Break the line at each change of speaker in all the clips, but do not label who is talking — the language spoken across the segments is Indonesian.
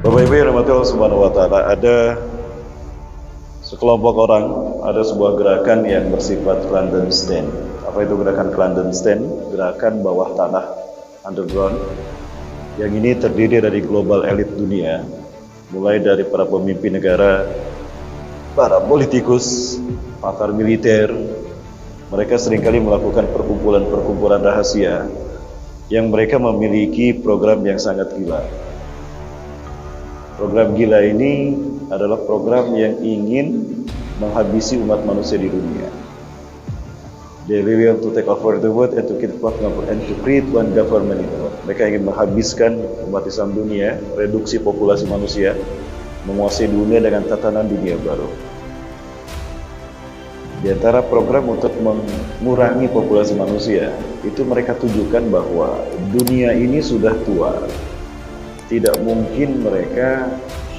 Bapak Ibu yang dirahmati Allah Subhanahu wa taala, ada sekelompok orang, ada sebuah gerakan yang bersifat clandestine. Apa itu gerakan clandestine? Gerakan bawah tanah, underground. Yang ini terdiri dari global elit dunia, mulai dari para pemimpin negara, para politikus, pakar militer. Mereka seringkali melakukan perkumpulan-perkumpulan rahasia yang mereka memiliki program yang sangat gila. Program gila ini adalah program yang ingin menghabisi umat manusia di dunia. They really want to take over the world and to create one government in the world. Mereka ingin menghabiskan umat Islam dunia, reduksi populasi manusia, menguasai dunia dengan tatanan dunia baru. Di antara program untuk mengurangi populasi manusia, itu mereka tujukan bahwa dunia ini sudah tua. Tidak mungkin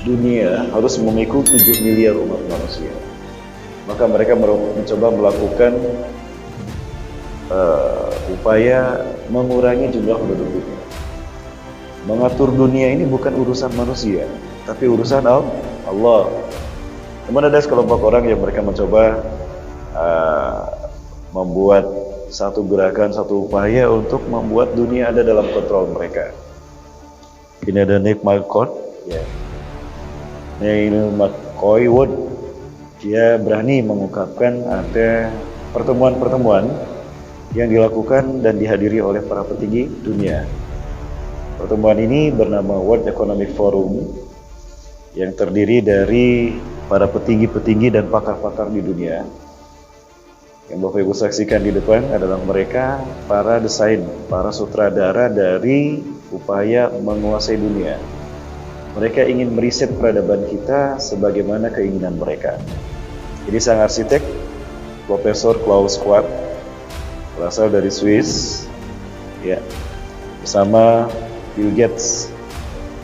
dunia harus memikul 7 miliar umat manusia. Maka mereka mencoba melakukan upaya mengurangi jumlah penduduk dunia. Mengatur dunia ini bukan urusan manusia, tapi urusan Allah. Namun ada sekelompok orang yang mereka mencoba membuat satu gerakan, satu upaya untuk membuat dunia ada dalam kontrol mereka. Ini ada Nick McCord, ya. Neil McCoy Wood, dia berani mengungkapkan ada pertemuan-pertemuan yang dilakukan dan dihadiri oleh para petinggi dunia. Pertemuan ini bernama World Economic Forum, yang terdiri dari para petinggi-petinggi dan pakar-pakar di dunia. Yang Bapak Ibu saksikan di depan adalah mereka para desain, para sutradara dari upaya menguasai dunia. Mereka ingin meriset peradaban kita sebagaimana keinginan mereka. Ini sang arsitek, Profesor Klaus Schwab, berasal dari Swiss, ya, bersama Bill Gates,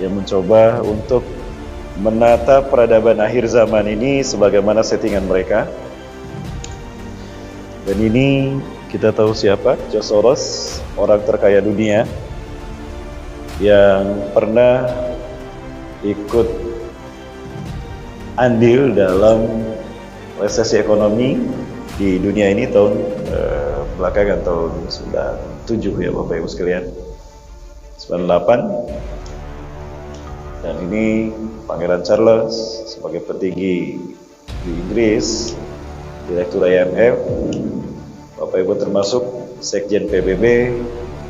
yang mencoba untuk menata peradaban akhir zaman ini sebagaimana settingan mereka. Dan ini kita tahu siapa? George Soros, orang terkaya dunia yang pernah ikut andil dalam resesi ekonomi di dunia ini tahun belakangan, tahun 97 ya Bapak Ibu sekalian, 98. Dan ini Pangeran Charles sebagai petinggi di Inggris, Direktur IMF, Bapak Ibu termasuk Sekjen PBB,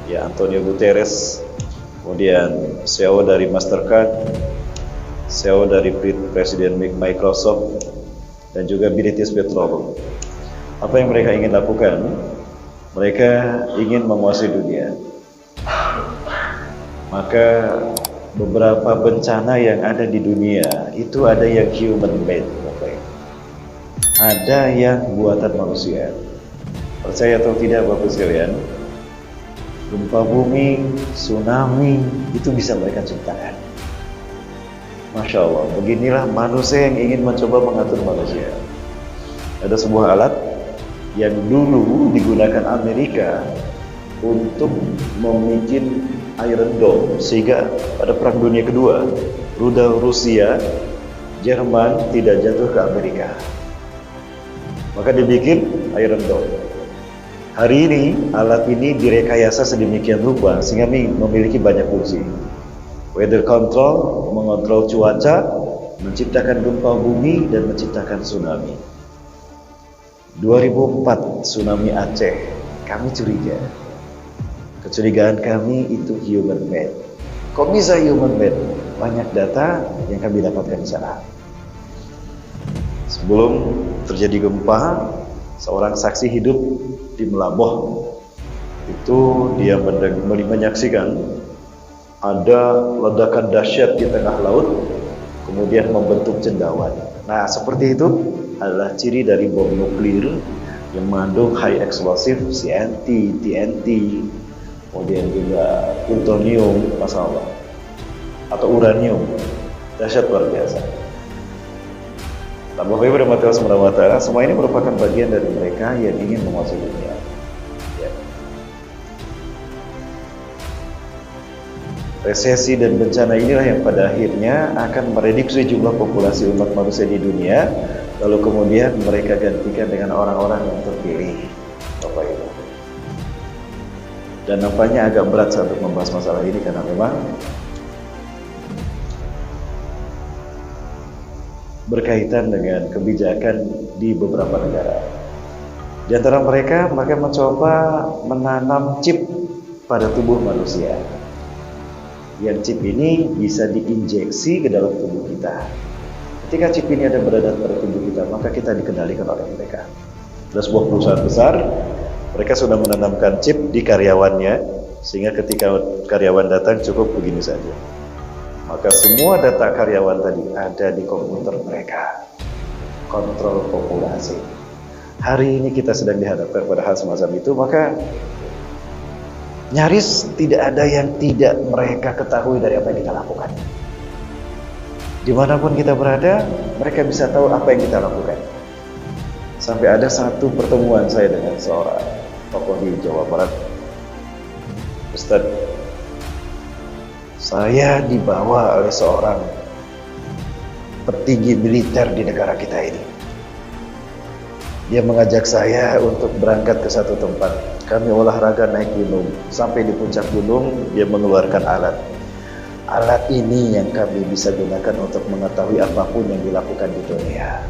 ya Antonio Guterres, kemudian CEO dari Mastercard, CEO dari Presiden Microsoft, dan juga British Petroleum. Apa yang mereka ingin lakukan? Mereka ingin menguasai dunia. Maka beberapa bencana yang ada di dunia itu ada yang human made, ada yang buatan manusia. Percaya atau tidak Bapak sekalian, gempa bumi, tsunami itu bisa mereka ciptakan. Masya Allah, beginilah manusia yang ingin mencoba mengatur manusia. Ada sebuah alat yang dulu digunakan Amerika untuk membuat Iron Dome, sehingga pada Perang Dunia Kedua, rudal Rusia, Jerman tidak jatuh ke Amerika. Maka dibikin Iron Dome. Hari ini alat ini direkayasa sedemikian rupa sehingga memiliki banyak fungsi. Weather control, mengontrol cuaca, menciptakan gempa bumi, dan menciptakan tsunami. 2004 tsunami Aceh, kami curiga. Kecurigaan kami itu human made. Kok bisa human made? Banyak data yang kami dapatkan di sana. Sebelum terjadi gempa, seorang saksi hidup di Melaboh itu dia menyaksikan ada ledakan dahsyat di tengah laut, kemudian membentuk cendawan. Nah, seperti itu adalah ciri dari bom nuklir yang mengandung high explosive TNT, kemudian juga plutonium, masalah, atau uranium. Dahsyat luar biasa. Bapak Ibu dan Matius Subhanahu, semua ini merupakan bagian dari mereka yang ingin menguasai dunia. Ya. Resesi dan bencana inilah yang pada akhirnya akan mereduksi jumlah populasi umat manusia di dunia, lalu kemudian mereka gantikan dengan orang-orang yang terpilih, Bapak Ibu. Dan nampaknya agak berat saya untuk membahas masalah ini karena memang berkaitan dengan kebijakan di beberapa negara. Di antara mereka mencoba menanam chip pada tubuh manusia. Yang chip ini bisa diinjeksi ke dalam tubuh kita. Ketika chip ini ada berada pada tubuh kita, maka kita dikendalikan oleh mereka. Ada sebuah perusahaan besar, mereka sudah menanamkan chip di karyawannya, sehingga ketika karyawan datang cukup begini saja. Maka semua data karyawan tadi ada di komputer mereka. Kontrol populasi. Hari ini kita sedang dihadapkan pada hal semacam itu, maka nyaris tidak ada yang tidak mereka ketahui dari apa yang kita lakukan. Dimanapun kita berada, mereka bisa tahu apa yang kita lakukan. Sampai ada satu pertemuan saya dengan seorang tokoh di Jawa Barat. Ustaz, saya dibawa oleh seorang petinggi militer di negara kita ini. Dia mengajak saya untuk berangkat ke satu tempat. Kami olahraga naik gunung. Sampai di puncak gunung, dia mengeluarkan alat. Alat ini yang kami bisa gunakan untuk mengetahui apapun yang dilakukan di dunia.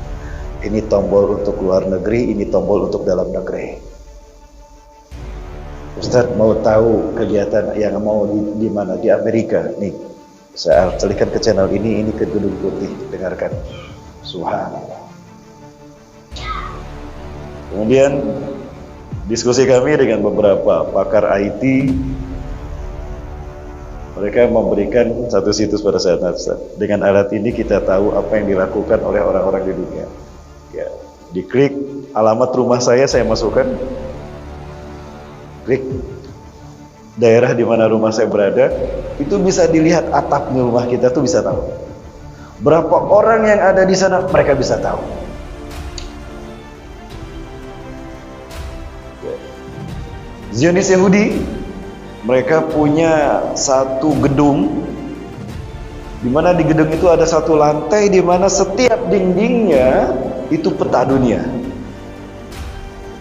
Ini tombol untuk luar negeri, ini tombol untuk dalam negeri. Ustaz mau tahu kegiatan yang mau di mana? Di Amerika. Nih, saya celikan ke channel ini ke Gedung Putih. Dengarkan. Subhanallah. Kemudian diskusi kami dengan beberapa pakar IT, mereka memberikan satu situs pada saat itu. Dengan alat ini kita tahu apa yang dilakukan oleh orang-orang di dunia. Ya, diklik alamat rumah saya masukkan, klik daerah di mana rumah saya berada, itu bisa dilihat atapnya rumah kita tuh bisa tahu. Berapa orang yang ada di sana mereka bisa tahu. Zionis Yahudi, mereka punya satu gedung, di mana di gedung itu ada satu lantai di mana setiap dindingnya itu peta dunia,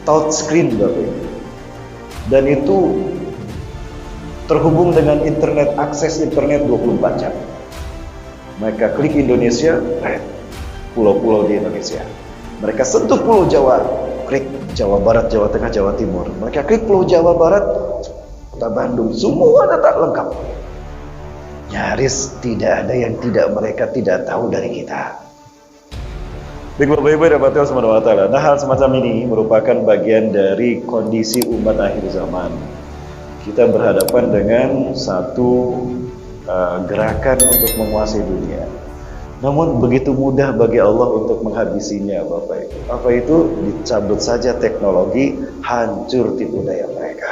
touchscreen Bapak. Dan itu terhubung dengan internet, akses internet 24 jam. Mereka klik Indonesia, pulau-pulau di Indonesia. Mereka sentuh Pulau Jawa, klik Jawa Barat, Jawa Tengah, Jawa Timur. Mereka klik Pulau Jawa Barat, Kota Bandung, semua data lengkap. Nyaris tidak ada yang mereka tidak tahu dari kita. Baik Bapak Ibu dan Bapak Subhanahu wa Ta'ala. Nah, hal semacam ini merupakan bagian dari kondisi umat akhir zaman. Kita berhadapan dengan satu gerakan untuk menguasai dunia. Namun begitu mudah bagi Allah untuk menghabisinya, Bapak Ibu. Apa itu? Dicabut saja teknologi, hancur tipu daya mereka.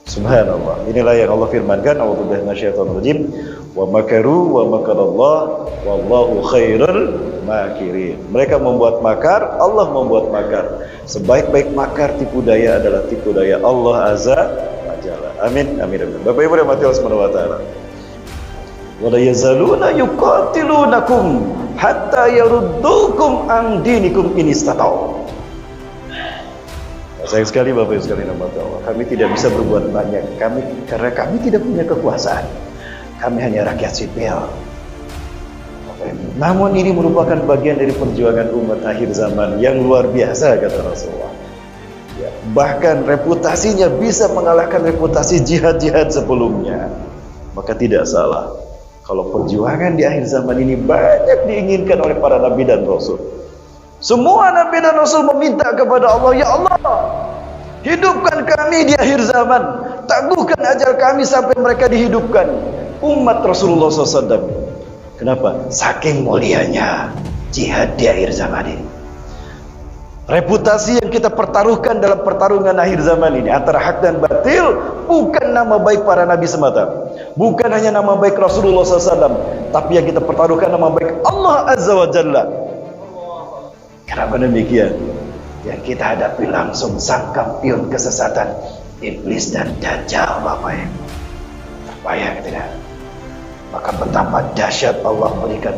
Subhanallah. Inilah yang Allah firmankan, a'udzubillahi minasyaitonir rajim, wa makaru wa makarallah wallahu khairul makirin. Mereka membuat makar, Allah membuat makar. Sebaik-baik makar tipu daya adalah tipu daya Allah Azza wa Jalla. Amin, amin, amin. Bapak Ibu dan Allah Subhanahu wa Ta'ala. Wala yazaluna yuqatilunakum hatta yaruddukum an dinikum in istata'u. Sayang sekali Bapak Ibu sekalian Allah. Kami tidak bisa berbuat banyak. Karena kami tidak punya kekuasaan. Kami hanya rakyat sipil. Namun ini merupakan bagian dari perjuangan umat akhir zaman yang luar biasa, kata Rasulullah. Ya, bahkan reputasinya bisa mengalahkan reputasi jihad-jihad sebelumnya. Maka tidak salah kalau perjuangan di akhir zaman ini banyak diinginkan oleh para nabi dan rasul. Semua nabi dan rasul meminta kepada Allah, ya Allah, hidupkan kami di akhir zaman, tangguhkan ajal kami sampai mereka dihidupkan. Umat Rasulullah SAW. Kenapa? Saking mulianya jihad di akhir zaman ini. Reputasi yang kita pertaruhkan dalam pertarungan akhir zaman ini antara hak dan batil bukan nama baik para nabi semata, bukan hanya nama baik Rasulullah SAW, tapi yang kita pertaruhkan nama baik Allah Azza wa Jalla. Kenapa demikian? Yang kita hadapi langsung sang kampion kesesatan, iblis dan dajjal, Bapak Ibu. Terbayang tidak? maka betapa dahsyat Allah berikan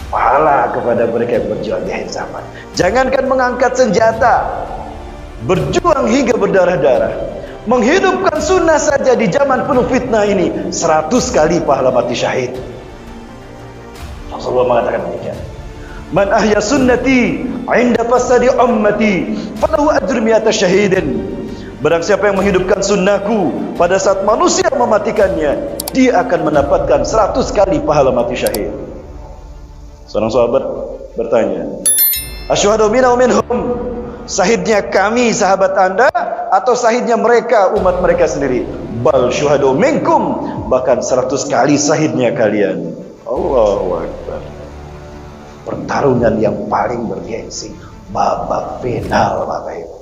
pahala kepada mereka yang berjuang di akhir zaman. Jangankan mengangkat senjata, berjuang hingga berdarah-darah, menghidupkan sunnah saja di zaman penuh fitnah ini 100 kali pahala mati syahid. Rasulullah mengatakan demikian. Man ahya sunnati 'inda fasadi ummati falahu ajru mi'ata syahidin. Barang siapa yang menghidupkan sunnahku pada saat manusia mematikannya, dia akan mendapatkan 100 kali pahala mati syahid. Seorang sahabat bertanya, asyhadu minna wa minhum, syahidnya kami sahabat Anda atau syahidnya mereka umat mereka sendiri? Bal syuhadu minkum, bahkan 100 kali syahidnya kalian. Allahu Akbar. Pertarungan yang paling bergengsi, babak final Bapak Ibu.